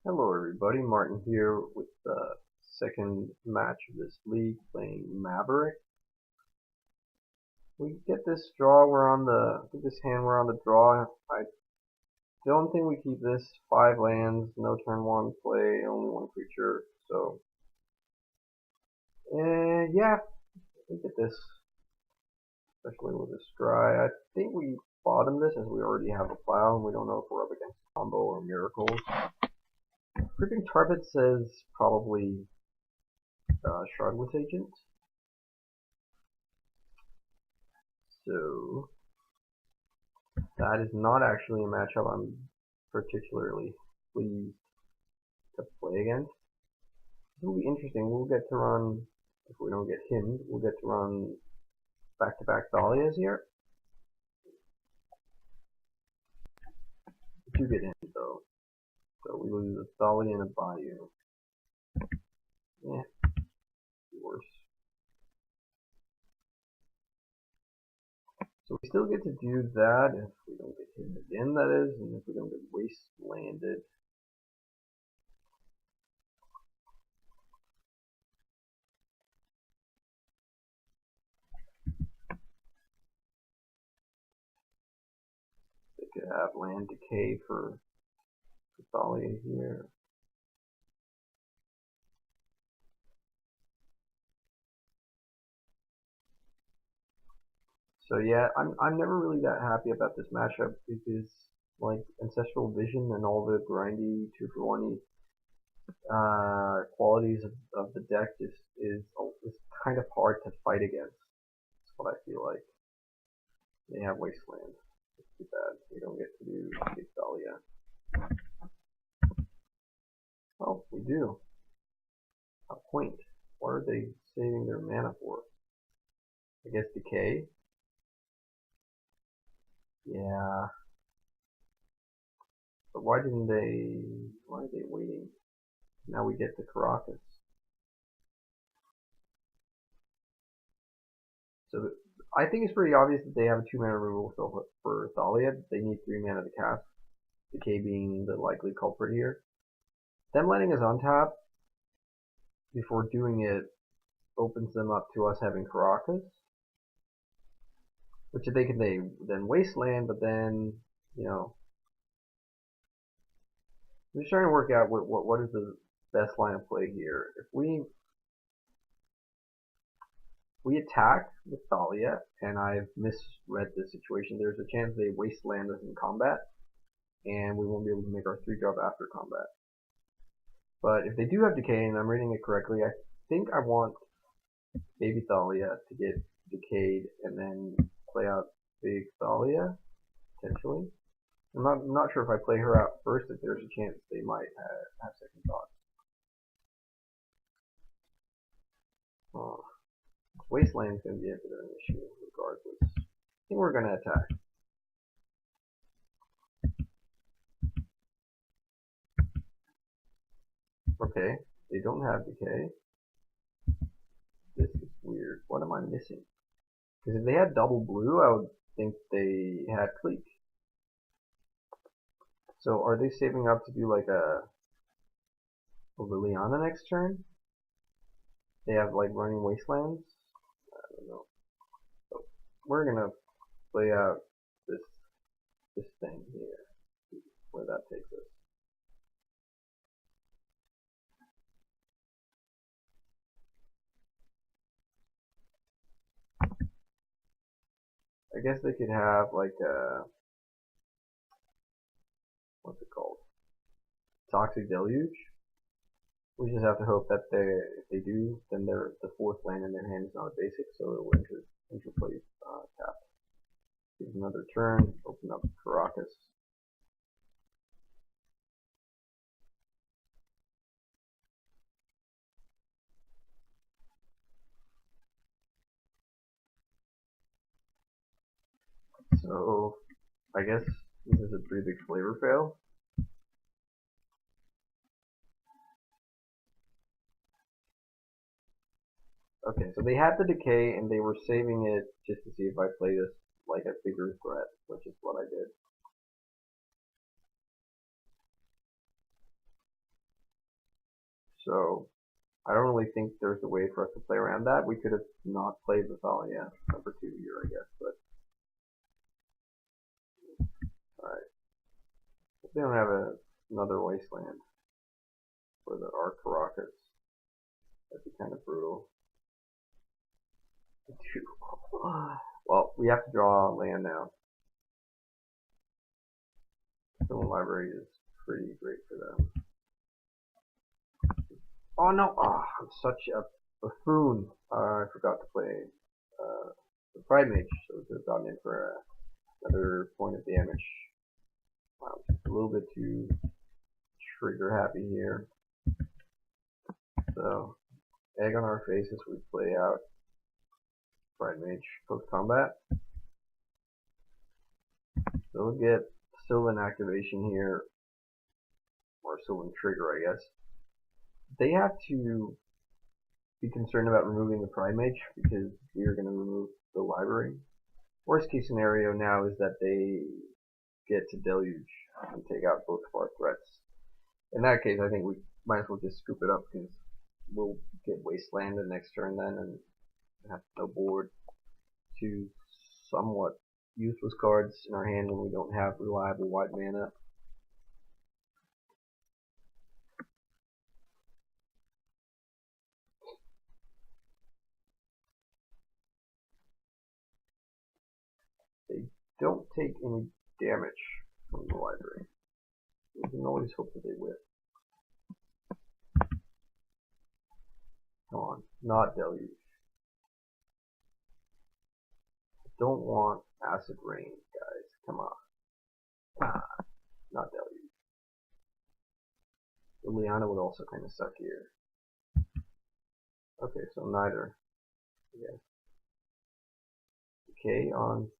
Hello everybody, Martin here with the second match of this league playing Maverick. We get this draw, this hand we're on the draw. I don't think we keep this. 5 lands, no turn 1 play, only 1 creature, so yeah, we get this, especially with this dry. I think we bottom this as we already have a plow and we don't know if we're up against combo or miracles. Creeping Target says probably Shardless agent. So that is not actually a matchup I'm particularly pleased to play against. This will be interesting. We'll get to run, if we don't get him, we'll get to run back-to-back Dahlias here. We do get him though. So we lose a Dahlia and a Bayou. Yeah, worse. So we still get to do that if we don't get hit again, that is, and if we don't get wastelanded. They could have land decay for Thalia here. So yeah, I'm never really that happy about this matchup because like Ancestral Vision and all the grindy 2-for-1 qualities of the deck is kind of hard to fight against. That's what I feel like. They have Wasteland. It's too bad we don't get to do Big Dahlia. Oh, we do. A point. What are they saving their mana for? I guess Decay. Yeah. But why are they waiting? Now we get the Caracas. So I think it's pretty obvious that they have a 2-mana removal spell for Thalia. They need 3 mana to cast. Decay being the likely culprit here. Them letting us untap before doing it opens them up to us having Caracas. Which they can then wasteland, but then, you know, I'm just trying to work out what is the best line of play here. If we attack with Thalia, and I've misread the situation, there's a chance they wasteland us in combat, and we won't be able to make our 3-drop after combat. But if they do have Decay, and I'm reading it correctly, I think I want Baby Thalia to get decayed and then play out Big Thalia, potentially. I'm not sure if I play her out first, if there's a chance they might have second thoughts. Wasteland is going to be a bit of an issue, regardless. I think we're going to attack. Okay, they don't have Decay. This is weird. What am I missing? Because if they had double blue, I would think they had Cleek. So are they saving up to do like a Liliana next turn? They have like running Wastelands? I don't know. So we're gonna play out this thing here. See where that takes us. I guess they could have like a, what's it called? Toxic Deluge. We just have to hope that if they do, then the 4th land in their hand is not a basic, so it will interplay tap. Give another turn, open up Caracas. So I guess this is a pretty big flavor fail. Okay, so they had the Decay and they were saving it just to see if I play this like a bigger threat, which is what I did. So I don't really think there's a way for us to play around that. We could have not played with Thalia number 2 here, I guess, but alright. If they don't have another wasteland for the Arc Rockets, that'd be kind of brutal. Well, we have to draw land now. Stone Library is pretty great for them. Oh no! Oh, I'm such a buffoon. I forgot to play the Pride Mage, so we could have gotten in for another point of damage. Wow, just a little bit too trigger happy here. So, egg on our face as we play out Pride Mage post combat. So we'll get Sylvan activation here, or Sylvan trigger, I guess. They have to be concerned about removing the Pride Mage because we are going to remove the library. Worst case scenario now is that they get to Deluge and take out both of our threats. In that case, I think we might as well just scoop it up because we'll get Wasteland the next turn then and have no board to somewhat useless cards in our hand when we don't have reliable white mana. They don't take any damage from the library. We can always hope that they will. Come on, not Deluge. Don't want Acid Rain, guys. Come on. Ah, not Deluge. Liliana would also kind of suck here. Okay, so neither. Yes. Okay, on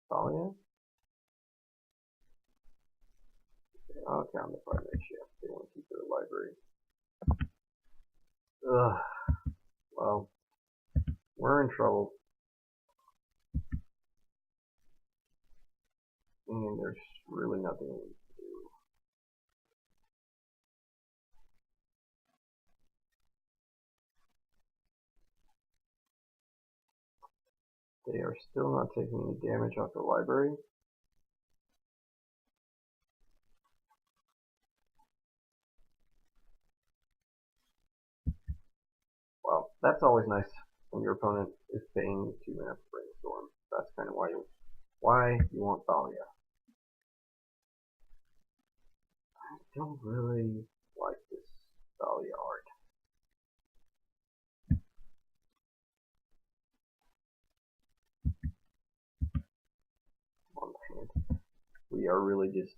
Thalia. Okay, on the Pride Mage, yeah. They want to keep their library. Ugh. Well, we're in trouble. And there's really nothing we can do. They are still not taking any damage off the library. Well, that's always nice when your opponent is paying 2 mana for Brainstorm. That's kind of why you want Thalia. I don't really like this Thalia art. On the hand, we are really just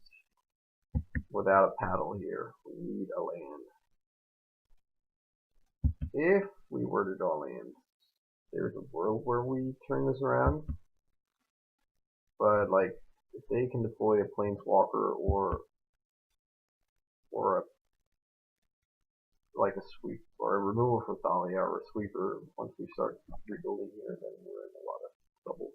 without a paddle here. We need a land. If we were to draw land, there's a world where we turn this around. But like, if they can deploy a planeswalker or a like a sweep or a removal for Thalia or a sweeper, once we start rebuilding here, then we're in a lot of trouble.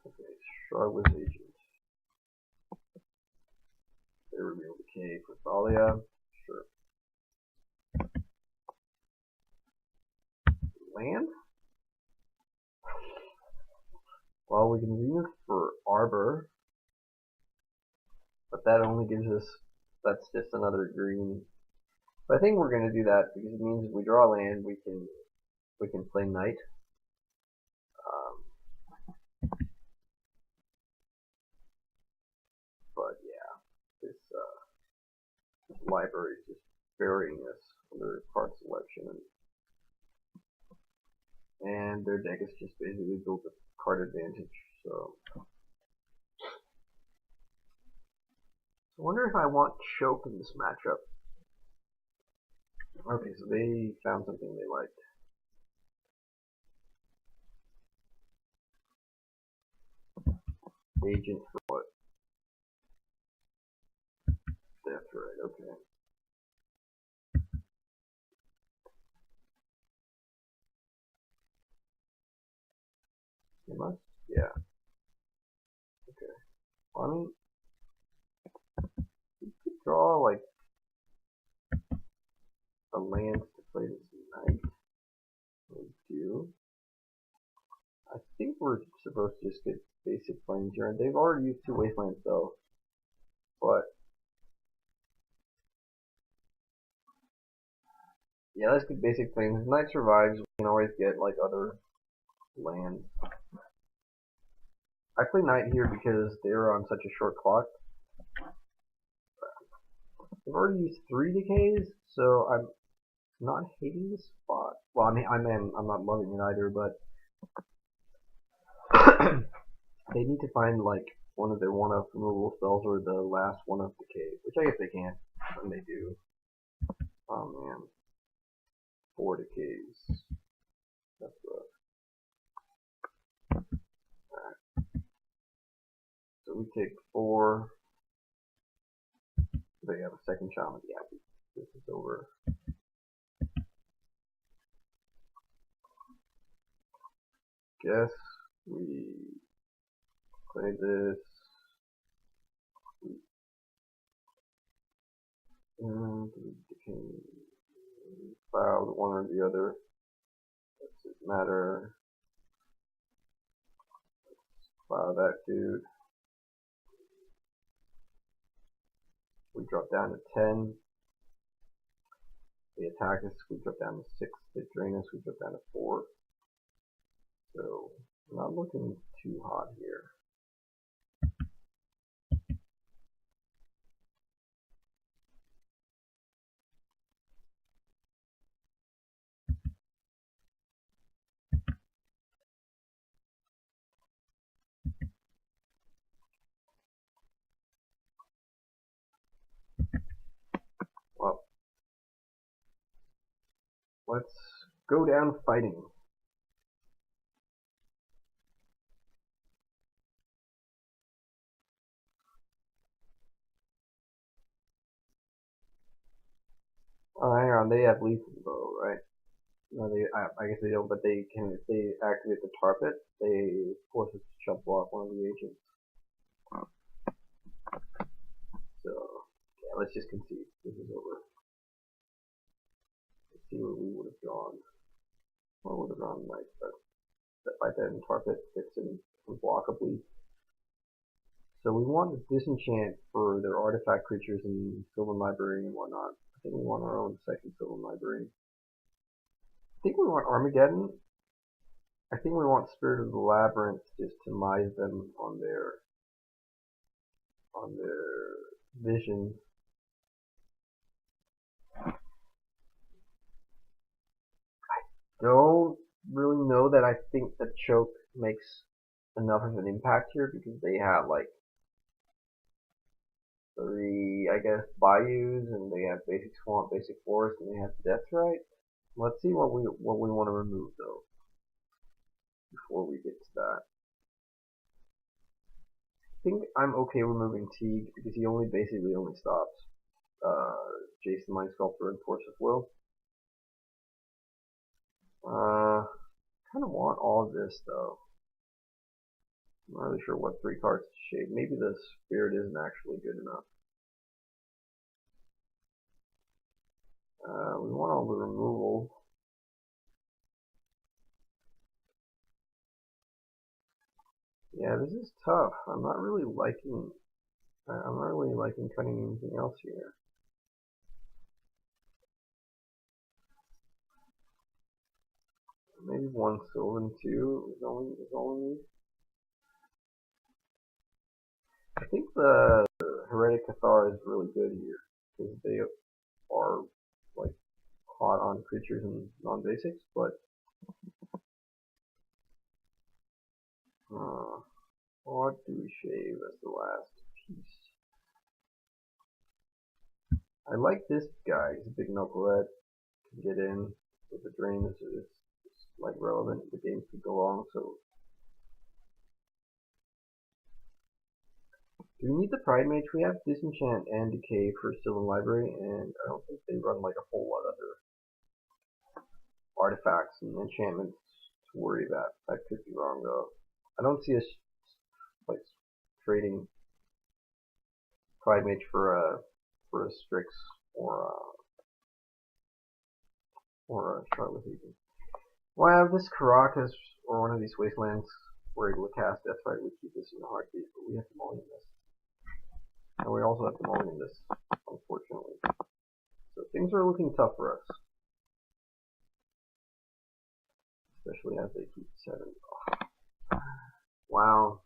Okay, Shardless agent. They reveal decay for Thalia. Sure. Land? Well, we can Zenith for Arbor, but that only gives us, that's just another green. But I think we're going to do that because it means if we draw land, we can play Knight. But yeah, this library is just burying us under card selection, and their deck is just basically built with card advantage. So I wonder if I want Choke in this matchup. Okay, so they found something they liked. Agent for what? right, okay. It must? Yeah. Okay. Well, I mean, we could draw, like, a land to play this night. We do. I think we're supposed to just get basic planes here. They've already used 2 wastelands, though. But, yeah, let's get basic planes. If night survives, we can always get, like, other lands. I play night here because they're on such a short clock. They've already used 3 decays, so I'm not hating this spot. Well, I mean, I'm not loving it either, but they need to find like one of their one-off removal spells or the last one-off decay, which I guess they can, and they do. Oh man, 4 decays. That's rough. Alright. So we take 4. They have a second shaman. Yeah, this is over. Guess we play this. And decay. Cloud one or the other. Doesn't matter. Cloud that dude. We drop down to 10. They attack us, we drop down to 6. They drain us, we drop down to 4. So, not looking too hot here. Well, let's go down fighting. Oh, hang on, they have lethal bow, right? No, I guess they don't, but they can, if they activate the target, they force us to jump block one of the agents. So, yeah, let's just concede. This is over. Let's see where we would have gone. Well, would have gone like that by then target fits in unblockably. So we want to disenchant for their artifact creatures in Sylvan Library and whatnot. I think we want our own second Sylvan Library. I think we want Armageddon. I think we want Spirit of the Labyrinth just to mise them on their vision. Don't really know that I think that Choke makes enough of an impact here because they have like 3, I guess, bayous, and they have basic swamp, basic forest, and they have death right. Let's see what we want to remove though before we get to that. I think I'm okay removing Teague because he basically only stops Jason Mind Sculptor and Force of Will. Kind of want all of this though. I'm not really sure what 3 cards to shade. Maybe the Spirit isn't actually good enough. We want all the removal. Yeah, this is tough. I'm not really liking cutting anything else here. Maybe 1 Sylvan 2 is all we need. I think the Heretic Cathar is really good here because they are like hot on creatures and non-basics, but what do we shave as the last piece? I like this guy. He's a big knucklehead. Can get in with the drain. It's like relevant. The games could go long, so Do we need the Pride Mage? We have Disenchant and Decay for Sylvan Library, and I don't think they run like a whole lot of other artifacts and enchantments to worry about. I could be wrong though. I don't see us like trading Pride Mage for a Strix or a Shardless even. Well, if this Caracas or one of these wastelands we're able to cast Deathright, we keep this in a heartbeat, but we have to mulligan this. And we also have to mulligan this, unfortunately. So things are looking tough for us. Especially as they keep 7. Oh. Wow.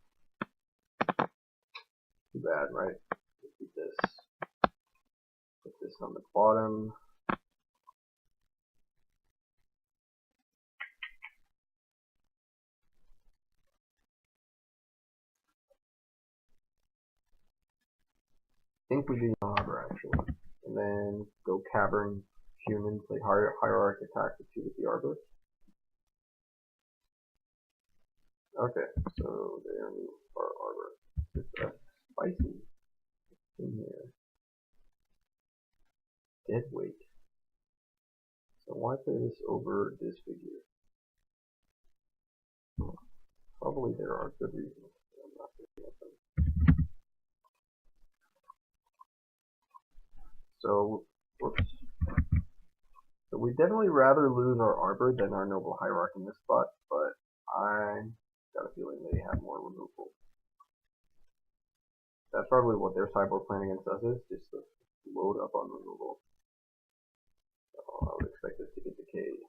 Too bad, right? We'll keep this. Put this on the bottom. I think we do Harbor actually. And then go Cavern, Human, play Hierarch attack with 2 with the Arbor. Okay, so there we are Arbor. It's spicy in here. Dead weight. So why play this over this figure? Probably there are good reasons. I'm not thinking of them. So, whoops. So we definitely rather lose our Arbor than our Noble Hierarch in this spot, but I got a feeling they have more removal. That's probably what their sideboard plan against us is, just to load up on removal. So I would expect this to get decayed.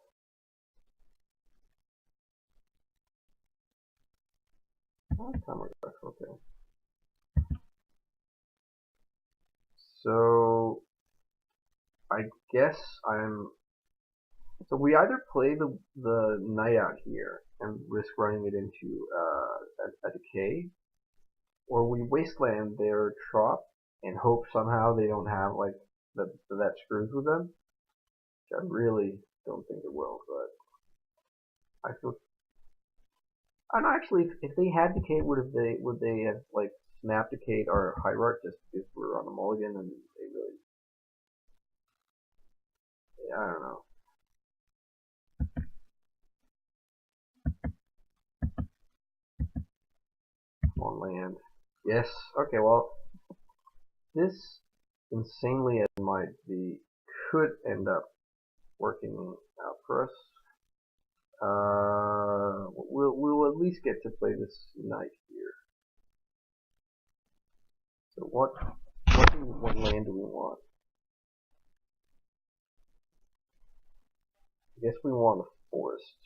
Okay. So I guess so we either play the Knight out here and risk running it into a decay, or we wasteland their Trop and hope somehow they don't have like that screws with them. Which I really don't think it will, but I feel. And actually, if they had decay, would they have like snap decayed our Hierarch just because we're on the mulligan and they really? Yeah, I don't know. On land. Yes. Okay. Well, this insanely as it might be could end up working out for us. We'll at least get to play this Knight here. So what land do we want? I guess we want a forest.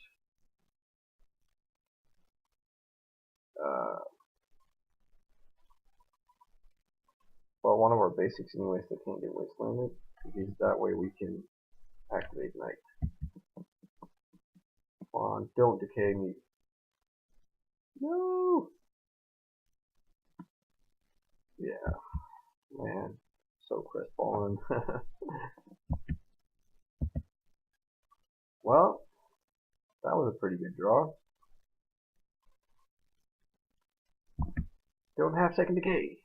Well, one of our basics anyways that can't get wastelanded, because that way we can activate Knight. Come on, don't decay me. No! Yeah, man, so crestfallen. Well, that was a pretty good draw. Don't have second decay.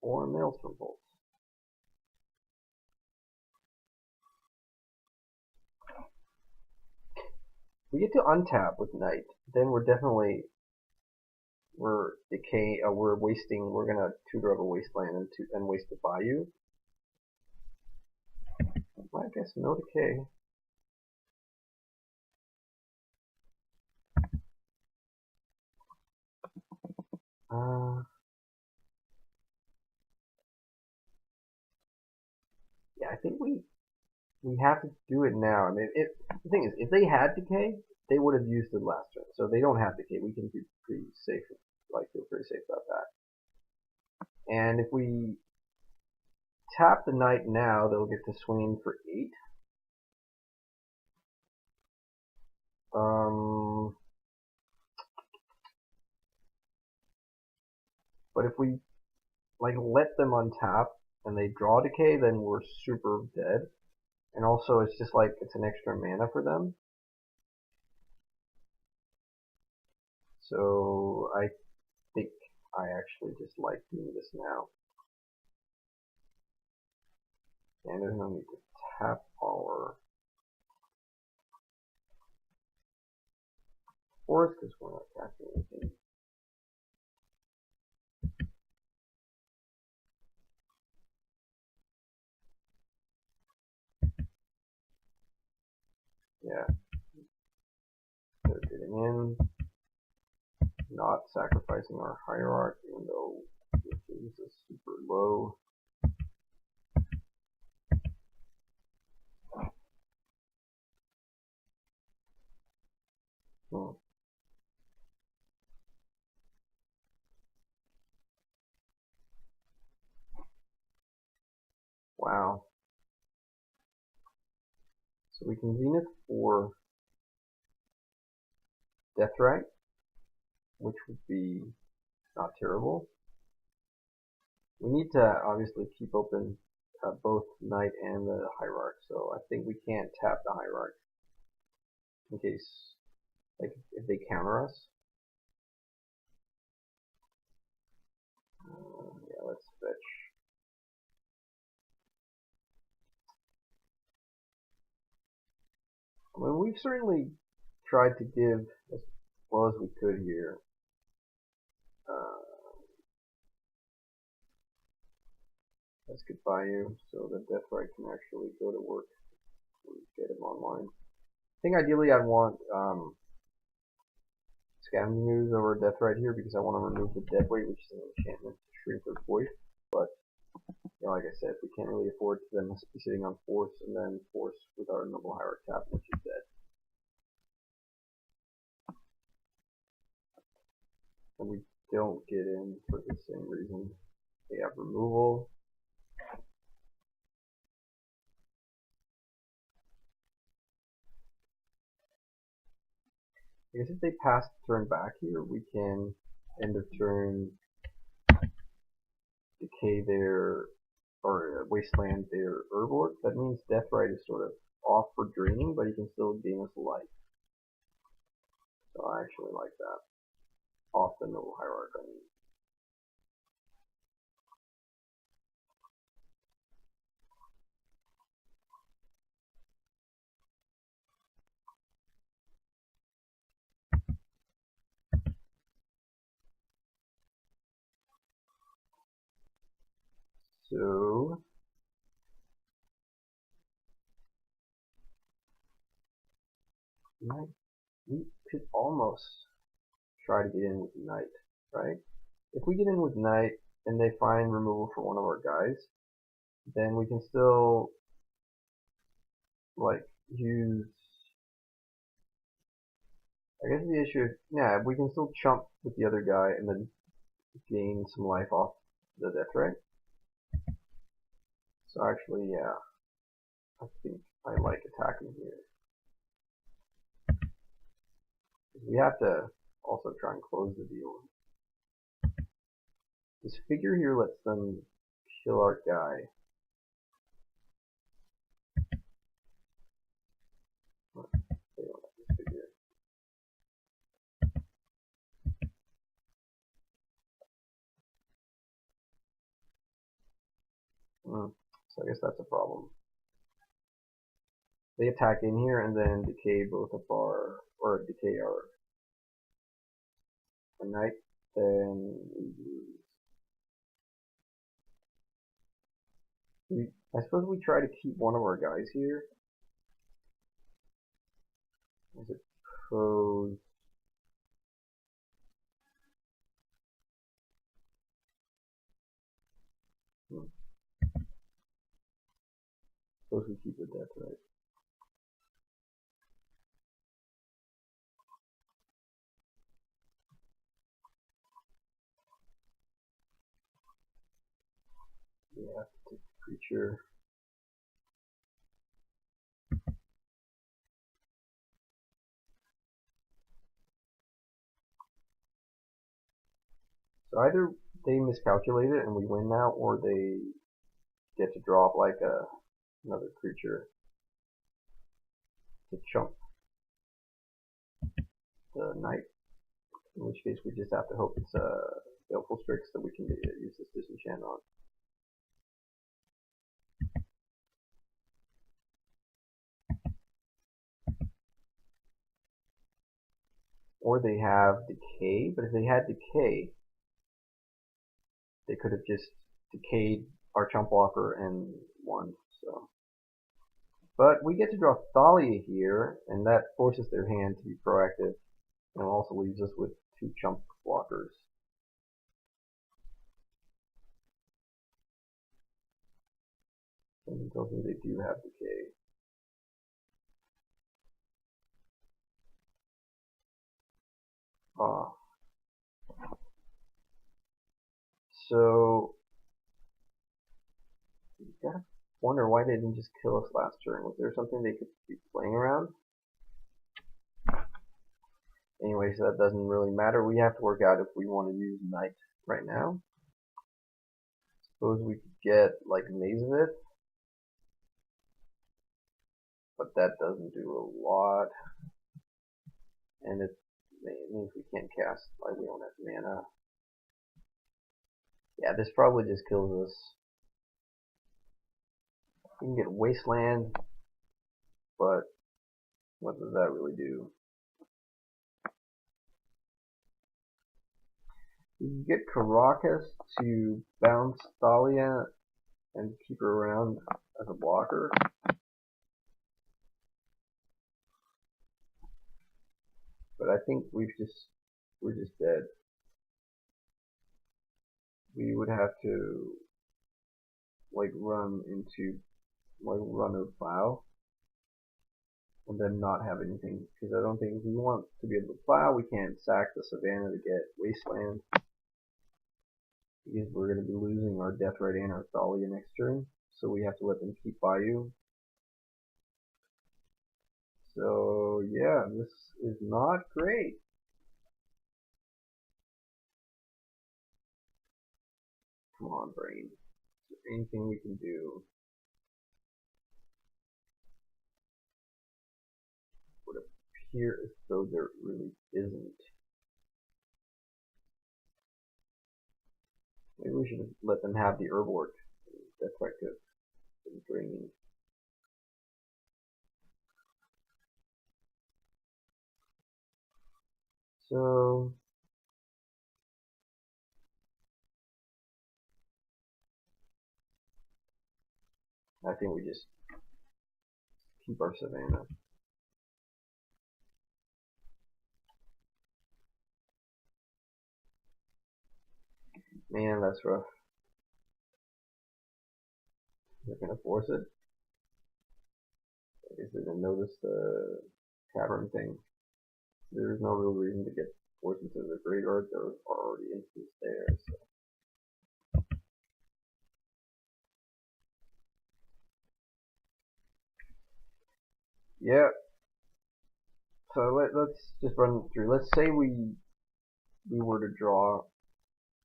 Or Maelstrom Bolts. We get to untap with Knight, then we're definitely we're wasting. We're gonna two-drop a wasteland and waste the Bayou. I guess no decay. Yeah, I think we have to do it now. I mean, the thing is, if they had decay, they would have used it last turn. So they don't have decay. We can be pretty safe, feel pretty safe about that. And if we tap the Knight now, they'll get to swing for 8. But if we let them untap and they draw decay, then we're super dead. And also, it's just like it's an extra mana for them. So I think I actually just like doing this now. And there's no need to tap our forest because we're not casting anything. Yeah, they're getting in, not sacrificing our hierarch, even though this is a super low. Hmm. Wow. So we can Zenith for Deathrite, which would be not terrible. We need to obviously keep open both Knight and the Hierarch, so I think we can't tap the Hierarch in case, like, if they counter us. Yeah, let's fetch. I mean, we've certainly tried to give as well as we could here. Let's goodbye you, so that Deathrite can actually go to work and get him online. I think ideally I'd want Scavenging Ooze over Deathrite here because I want to remove the Deadweight, which is an enchantment to shrink their voice. But you know, like I said, we can't really afford them to be sitting on Force and then Force with our Noble Hierarch tap, which is dead. And we don't get in for the same reason. They have removal. I guess if they pass the turn back here, we can end of turn decay their or wasteland their Urborg. That means Deathrite is sort of off for draining, but he can still gain us life. So I actually like that. Off the Noble Hierarch, I mean. So we could almost try to get in with Knight, right? If we get in with Knight and they find removal for one of our guys, then we can still like use. I guess the issue is, yeah, we can still chump with the other guy and then gain some life off the Deathrite. So actually, yeah, I think I like attacking here. We have to also try and close the deal. This figure here lets them kill our guy. They don't like this figure. So I guess that's a problem. They attack in here and then decay both of our, or decay our Knight, then I suppose we try to keep one of our guys here. I suppose. Suppose we keep the Deathrite. Yeah, take the creature. So either they miscalculate it and we win now, or they get to draw up like another creature. to chump the knight, in which case we just have to hope it's Baleful Strix that we can use this disenchant on. Or they have Decay, but if they had Decay, they could have just decayed our chump blocker and won. So, but we get to draw Thalia here, and that forces their hand to be proactive, and also leaves us with 2 chump blockers. Something tells me they do have Decay. So you gotta wonder why they didn't just kill us last turn. Was there something they could be playing around? Anyway, so that doesn't really matter. We have to work out if we want to use Knight right now. Suppose we could get like Maverick, but that doesn't do a lot, and it means we can't cast, like we don't have mana. Yeah, this probably just kills us. We can get Wasteland, but what does that really do? We can get Caracas to bounce Thalia and keep her around as a blocker. But I think we're just dead. We would have to like run a plow and then not have anything, because I don't think if we want to be able to plow, we can't sack the savannah to get Wasteland, because we're going to be losing our Deathrite and our Thalia next turn, so we have to let them keep Bayou. So yeah, this is not great. Come on, brain. Is there anything we can do? Would appear as though there really isn't. Maybe we should have let them have the Herblord. That's quite good. It's draining. So I think we just keep our savannah. Man, that's rough. They're gonna force it. I guess they didn't notice the cavern thing. There's no real reason to get forced into the graveyard. There are already instances there. So. Yeah. So let's just run through. Let's say we were to draw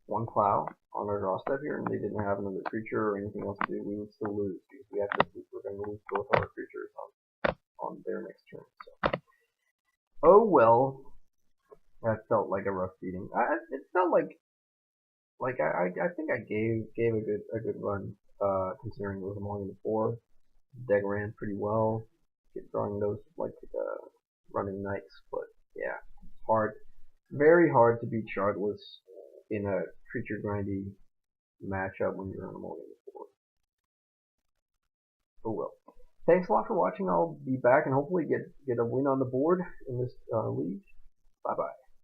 1 plow on our draw step here, and they didn't have another creature or anything else to do. We would still lose because we're going to lose both our creatures on their next turn. So, oh well, that felt like a rough beating. It felt like I think I gave a good run, considering it was only in the 4. Deck ran pretty well, drawing those like running knights, but yeah, it's hard, very hard to beat Shardless in a creature grindy matchup when you're on a mulligan 4. Oh well. Thanks a lot for watching. I'll be back and hopefully get a win on the board in this league. Bye bye.